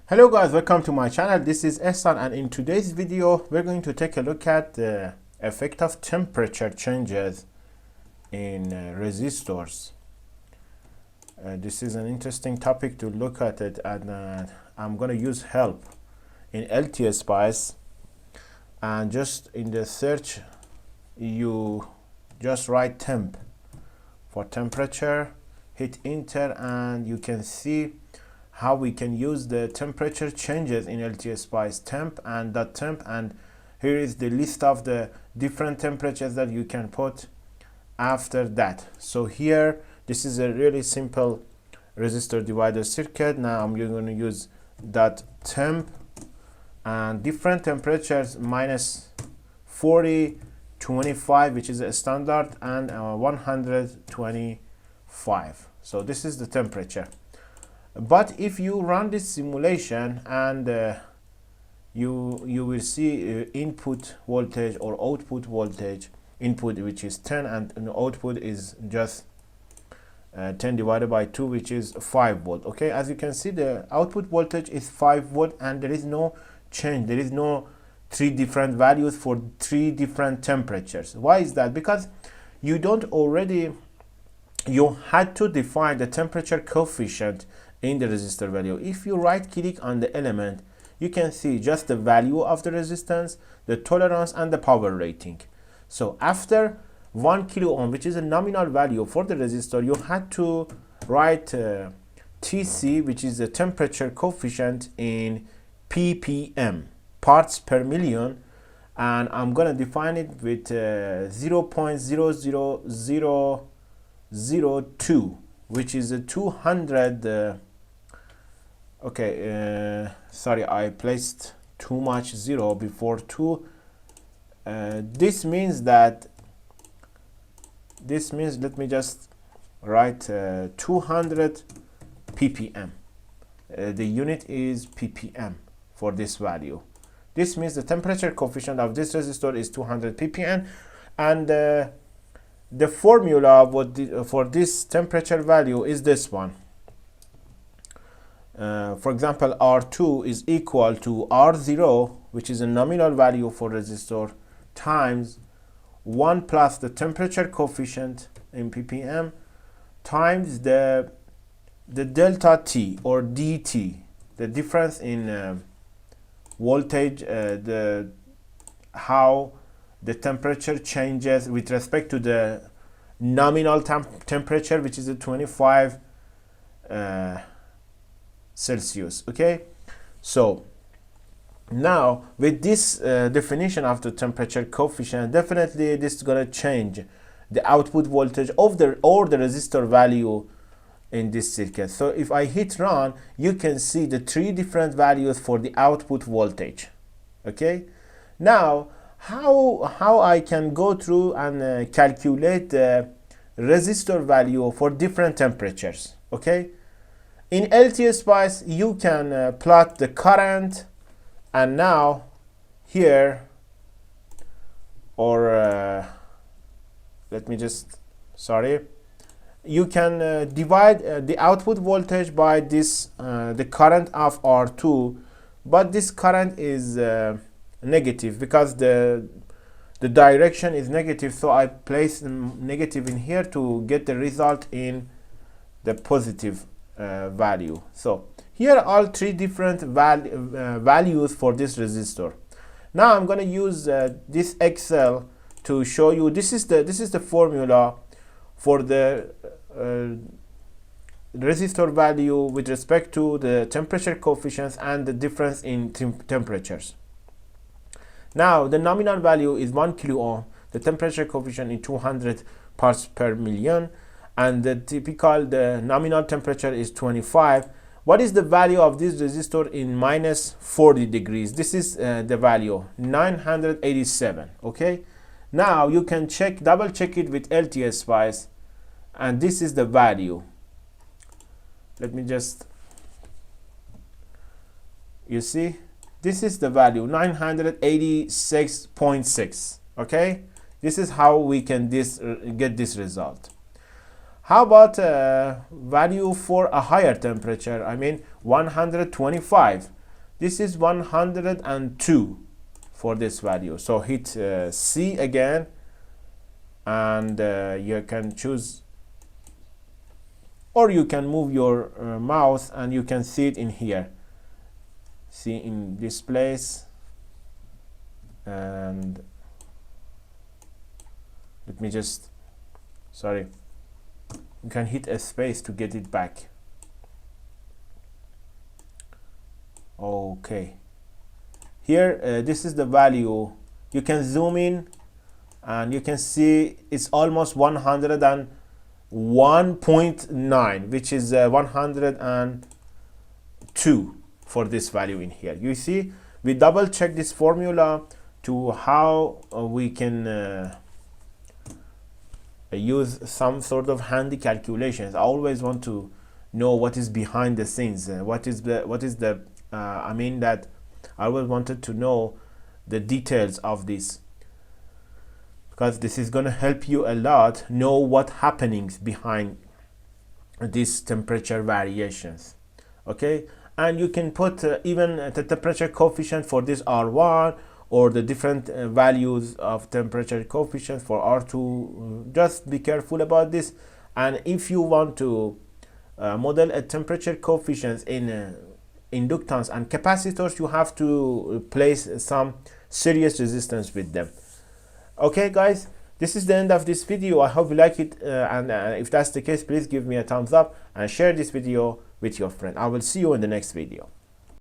Hello guys, welcome to my channel. This is Ehsan, and in today's video we're going to take a look at the effect of temperature changes in resistors. This is an interesting topic to look at it, and I'm going to use help in LTspice, and just in the search you just write temp for temperature, hit enter, and you can see how we can use the temperature changes in LTspice temp and .temp, and here is the list of the different temperatures that you can put after that. So here, this is a really simple resistor divider circuit. Now I'm going to use .temp and different temperatures, minus 40, 25, which is a standard, and 125. So this is the temperature. But if you run this simulation and you will see input voltage or output voltage, input which is 10 and output is just 10 divided by 2, which is 5 volt. Okay, as you can see, the output voltage is 5 volt and there is no change. There is no three different values for three different temperatures. Why is that? Because you had to define the temperature coefficient in the resistor value. If you right click on the element, you can see just the value of the resistance, the tolerance, and the power rating. So after 1 kilo ohm, which is a nominal value for the resistor, you had to write TC, which is the temperature coefficient, in ppm, parts per million, and I'm gonna define it with 0.00002, which is a 200 sorry, I placed too much zero before 2. This means, let me just write 200 ppm. The unit is ppm for this value. This means the temperature coefficient of this resistor is 200 ppm, and the formula for this temperature value is this one. For example, R2 is equal to R0, which is a nominal value for resistor, times 1 plus the temperature coefficient in ppm times the delta T or dt, the difference in voltage, how the temperature changes with respect to the nominal temperature, which is a 25 Celsius. Okay, so now with this definition of the temperature coefficient, definitely this is going to change the output voltage of the resistor value in this circuit. So if I hit run, you can see the three different values for the output voltage. Okay, now how I can go through and calculate the resistor value for different temperatures. Okay, in LTspice you can plot the current, and now here, or let me just, sorry, you can divide the output voltage by this the current of R2, but this current is negative because the direction is negative, so I place negative in here to get the result in the positive value. So here are all three different values for this resistor. Now I'm going to use this Excel to show you. This is the formula for the resistor value with respect to the temperature coefficients and the difference in temperatures. Now the nominal value is 1 kilo ohm, the temperature coefficient is 200 parts per million, and the nominal temperature is 25. What is the value of this resistor in minus 40 degrees? This is the value 987. Okay, now you can double check it with LTspice, and this is the value. Let me just, you see, this is the value 986.6. okay, this is how we can get this result. How about value for a higher temperature? I mean 125. This is 102 for this value. So hit C again, and you can choose, or you can move your mouse and you can see it in here. See in this place, and let me just, sorry, you can hit a space to get it back. Okay, here this is the value. You can zoom in and you can see it's almost 101.9, which is 102 for this value in here. You see, we double check this formula to how we can use some sort of handy calculations. I always want to know what is behind the scenes, what is the I mean that I always wanted to know the details of this, because this is going to help you a lot know what happenings behind these temperature variations. Okay, and you can put even the temperature coefficient for this R1, or the different values of temperature coefficient for R2. Just be careful about this. And if you want to model a temperature coefficients in inductance and capacitors, you have to place some series resistance with them. Okay guys, this is the end of this video. I hope you like it, and if that's the case, please give me a thumbs up and share this video with your friend. I will see you in the next video.